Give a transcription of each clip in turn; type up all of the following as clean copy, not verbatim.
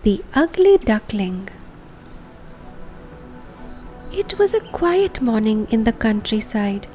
The Ugly Duckling. It was a quiet morning in the countryside.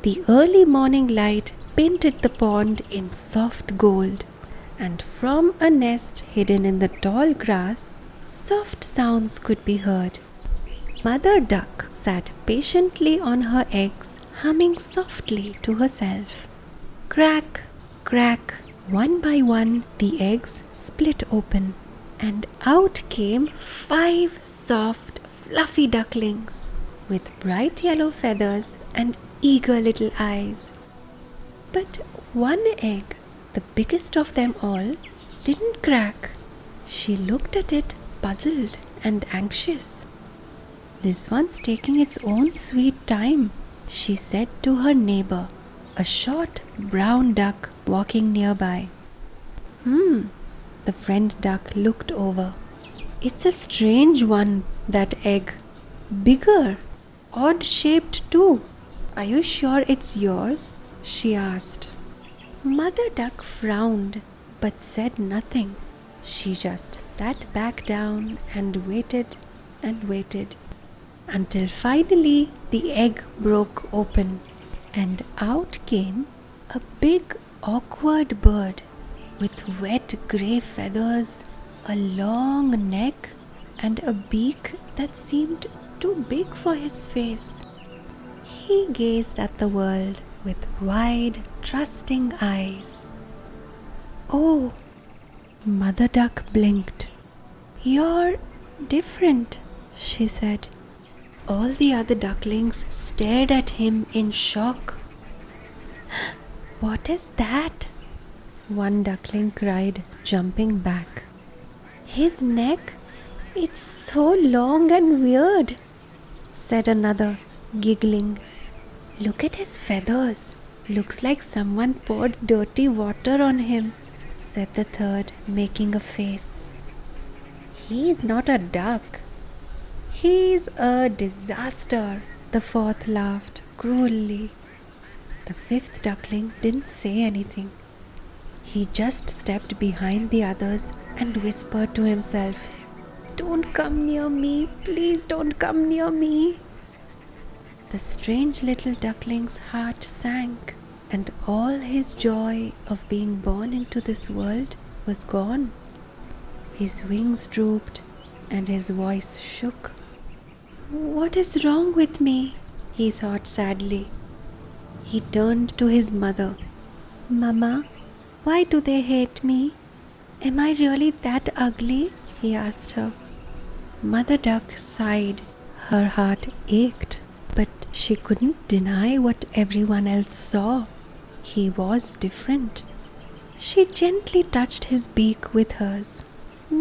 The early morning light painted the pond in soft gold, and from a nest hidden in the tall grass, soft sounds could be heard. Mother Duck sat patiently on her eggs, humming softly to herself. Crack, crack, one by one the eggs split open, and out came 5 soft, fluffy ducklings with bright yellow feathers and eager little eyes. But one egg, the biggest of them all, didn't crack. She looked at it, puzzled and anxious. "This one's taking its own sweet time," she said to her neighbor, a short brown duck walking nearby. The friend duck looked over. "It's a strange one, that egg. Bigger, odd-shaped too. Are you sure it's yours?" she asked. Mother Duck frowned but said nothing. She just sat back down and waited until finally the egg broke open, and out came a big, awkward bird with wet grey feathers, a long neck, and a beak that seemed too big for his face. He gazed at the world with wide, trusting eyes. "Oh," Mother Duck blinked. "You're different," she said. All the other ducklings stared at him in shock. "What is that?" one duckling cried, jumping back. "His neck, it's so long and weird," said another, giggling. "Look at his feathers. Looks like someone poured dirty water on him," said the third, making a face. "He's not a duck. He's a disaster," the fourth laughed cruelly. The fifth duckling didn't say anything. He just stepped behind the others and whispered to himself, "Don't come near me, please don't come near me." The strange little duckling's heart sank, and all his joy of being born into this world was gone. His wings drooped and his voice shook. "What is wrong with me?" he thought sadly. He turned to his mother. "Mama, why do they hate me? Am I really that ugly?" he asked her. Mother Duck sighed. Her heart ached, but she couldn't deny what everyone else saw. He was different. She gently touched his beak with hers.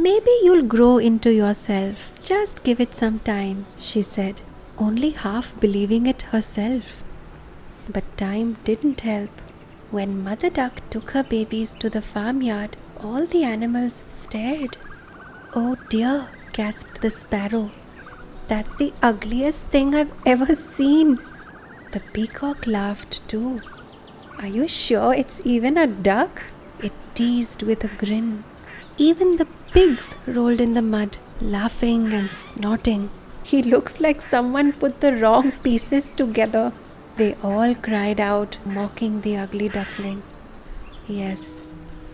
"Maybe you'll grow into yourself. Just give it some time," she said, only half believing it herself. But time didn't help. When Mother Duck took her babies to the farmyard, all the animals stared. "Oh dear," gasped the sparrow. "That's the ugliest thing I've ever seen." The peacock laughed too. "Are you sure it's even a duck?" it teased with a grin. Even the pigs rolled in the mud, laughing and snorting. "He looks like someone put the wrong pieces together," they all cried out, mocking the ugly duckling. Yes,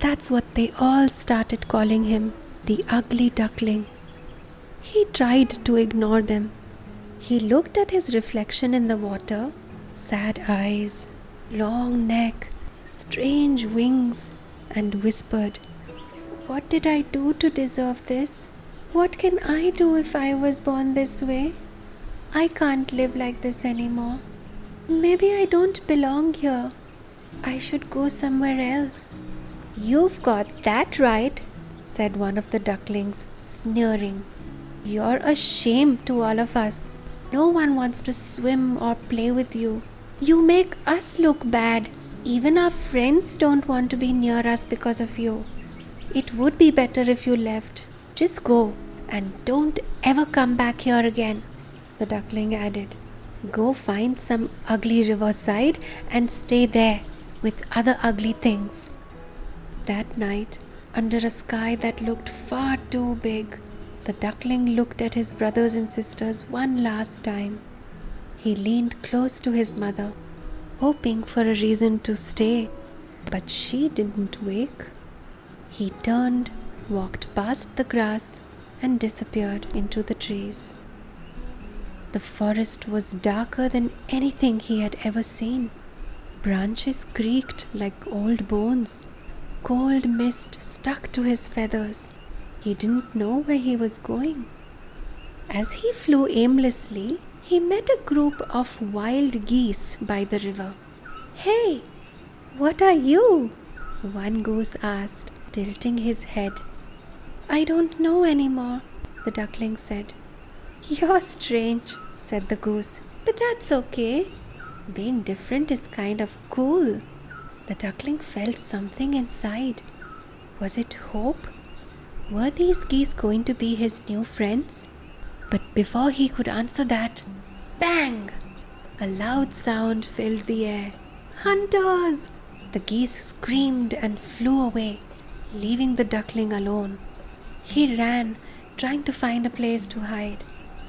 that's what they all started calling him, the ugly duckling. He tried to ignore them. He looked at his reflection in the water, sad eyes, long neck, strange wings, and whispered, "What did I do to deserve this? What can I do if I was born this way? I can't live like this anymore. Maybe I don't belong here. I should go somewhere else." "You've got that right," said one of the ducklings, sneering. "You're a shame to all of us. No one wants to swim or play with you. You make us look bad. Even our friends don't want to be near us because of you. It would be better if you left. Just go, and don't ever come back here again," the duckling added. "Go find some ugly riverside and stay there with other ugly things." That night, Under a sky that looked far too big, the duckling looked at his brothers and sisters one last time. He leaned close to his mother, hoping for a reason to stay, but she didn't wake. He turned, walked past the grass, and disappeared into the trees. The forest was darker than anything he had ever seen. Branches creaked like old bones. Cold mist stuck to his feathers. He didn't know where he was going. As he flew aimlessly, he met a group of wild geese by the river. "Hey, what are you?" one goose asked, tilting his head. "I don't know anymore," the duckling said. "You're strange," said the goose, "but that's okay. Being different is kind of cool." The duckling felt something inside. Was it hope? Were these geese going to be his new friends? But before he could answer that, bang! A loud sound filled the air. "Hunters!" The geese screamed and flew away, leaving the duckling alone. He ran, trying to find a place to hide.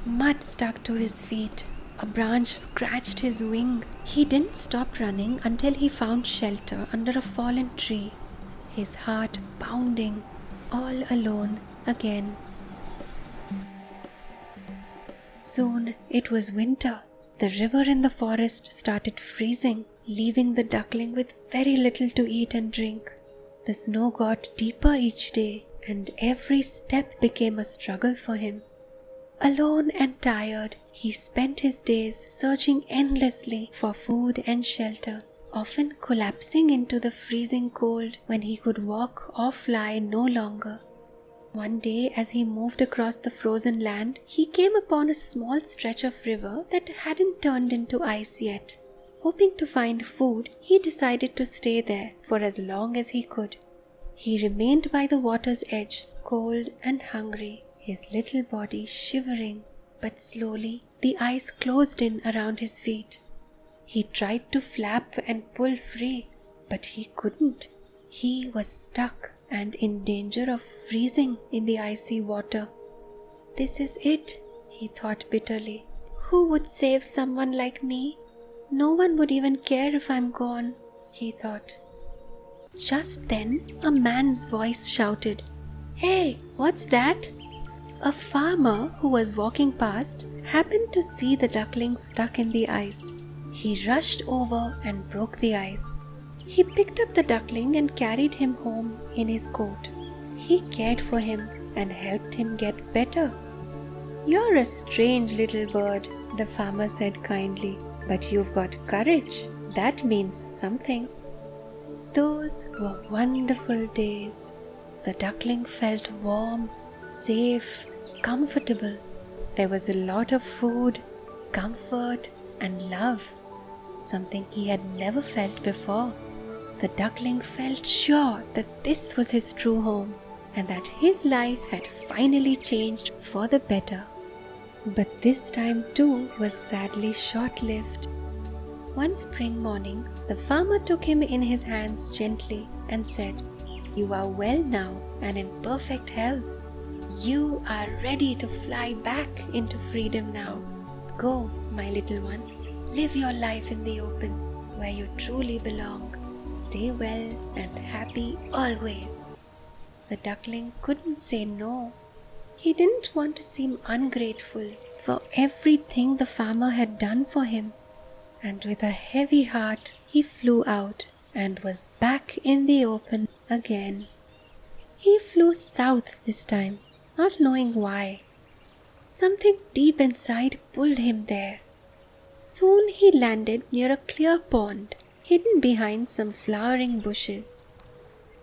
Mud stuck to his feet. A branch scratched his wing. He didn't stop running until he found shelter under a fallen tree, his heart pounding, all alone again. Soon it was winter. The river in the forest started freezing, leaving the duckling with very little to eat and drink. The snow got deeper each day, and every step became a struggle for him. Alone and tired, he spent his days searching endlessly for food and shelter, often collapsing into the freezing cold when he could walk or fly no longer. One day, as he moved across the frozen land, he came upon a small stretch of river that hadn't turned into ice yet. Hoping to find food, he decided to stay there for as long as he could. He remained by the water's edge, cold and hungry, his little body shivering, but slowly the ice closed in around his feet. He tried to flap and pull free, but he couldn't. He was stuck and in danger of freezing in the icy water. "This is it," he thought bitterly. "Who would save someone like me? No one would even care if I'm gone," he thought. Just then, a man's voice shouted, "Hey, what's that?" A farmer who was walking past happened to see the duckling stuck in the ice. He rushed over and broke the ice. He picked up the duckling and carried him home in his coat. He cared for him and helped him get better. "You're a strange little bird," the farmer said kindly, "but you've got courage. That means something." Those were wonderful days. The duckling felt warm, safe, comfortable. There was a lot of food, comfort, and love, something he had never felt before. The duckling felt sure that this was his true home and that his life had finally changed for the better. But this time too was sadly short-lived. One spring morning, the farmer took him in his hands gently and said, "You are well now and in perfect health. You are ready to fly back into freedom now. Go, my little one, live your life in the open where you truly belong. Stay well and happy always." The duckling couldn't say no. He didn't want to seem ungrateful for everything the farmer had done for him. And with a heavy heart, he flew out and was back in the open again. He flew south this time, not knowing why. Something deep inside pulled him there. Soon he landed near a clear pond, hidden behind some flowering bushes.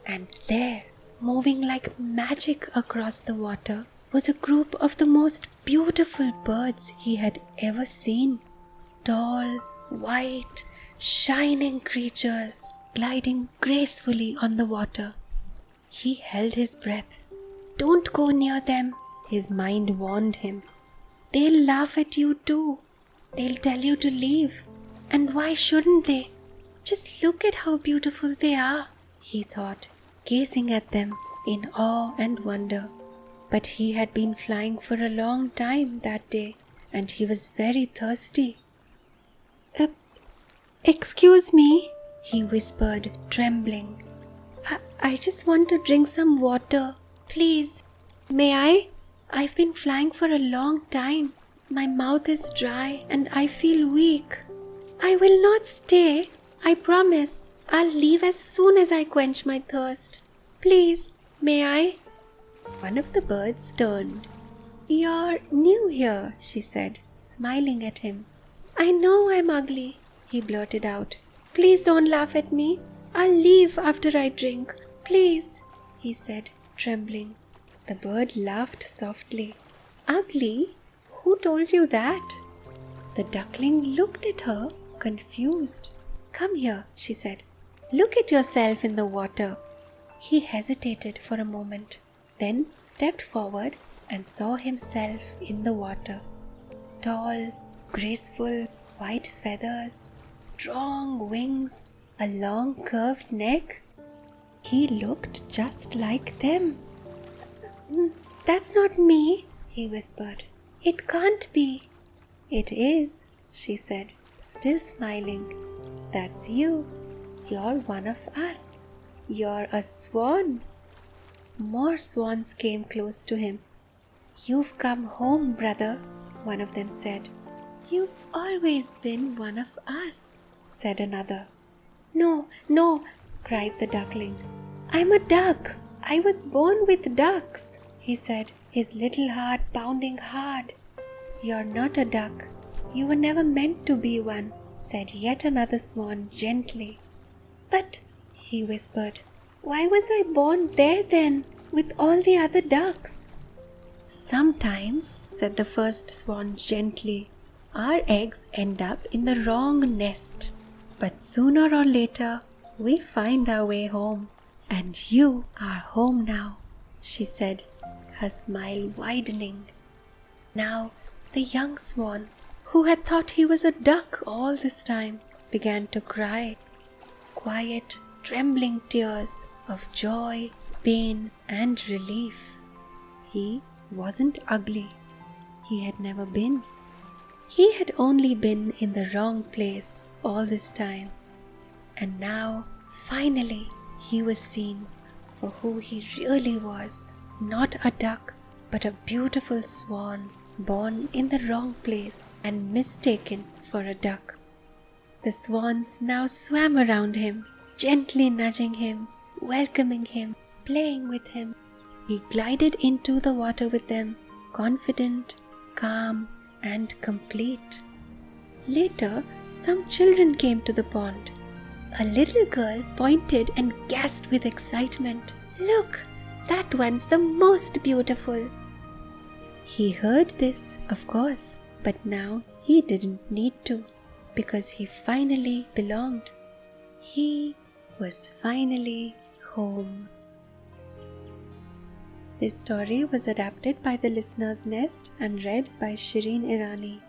And there, moving like magic across the water, was a group of the most beautiful birds he had ever seen. Tall, white, shining creatures gliding gracefully on the water. He held his breath. "Don't go near them," his mind warned him. "They'll laugh at you too. They'll tell you to leave. And why shouldn't they? Just look at how beautiful they are," he thought, gazing at them in awe and wonder. But he had been flying for a long time that day, and he was very thirsty. Excuse me, he whispered, trembling. I just want to drink some water. Please, may I? I've been flying for a long time. My mouth is dry and I feel weak. I will not stay, I promise. I'll leave as soon as I quench my thirst. Please, may I? One of the birds turned. You're new here, she said, smiling at him. I know I'm ugly, he blurted out. Please don't laugh at me. I'll leave after I drink. Please, he said, trembling. The bird laughed softly. Ugly? Who told you that? The duckling looked at her, confused. Come here, she said. Look at yourself in the water. He hesitated for a moment, then stepped forward and saw himself in the water. Tall, graceful, white feathers, strong wings, a long curved neck. He looked just like them. That's not me, he whispered. It can't be. It is, she said, still smiling. That's you. You're one of us. You're a swan. More swans came close to him. You've come home, brother, one of them said. You've always been one of us, said another. No, no, cried the duckling. I'm a duck. I was born with ducks, he said, his little heart pounding hard. You're not a duck. You were never meant to be one, said yet another swan gently. But, he whispered, why was I born there then, with all the other ducks? Sometimes, said the first swan gently, our eggs end up in the wrong nest. But sooner or later, we find our way home. And you are home now, she said, her smile widening. Now, the young swan, who had thought he was a duck all this time, began to cry. Quiet, trembling tears of joy, pain, and relief. He wasn't ugly. He had never been. He had only been in the wrong place all this time. And now, finally, he was seen for who he really was. Not a duck, but a beautiful swan, born in the wrong place and mistaken for a duck. The swans now swam around him, gently nudging him, welcoming him, playing with him. He glided into the water with them, confident, calm, and complete. Later, some children came to the pond. A little girl pointed and gasped with excitement. Look, that one's the most beautiful. He heard this, of course, but now he didn't need to, because he finally belonged. He was finally home. This story was adapted by the Listener's Nest and read by Shireen Irani.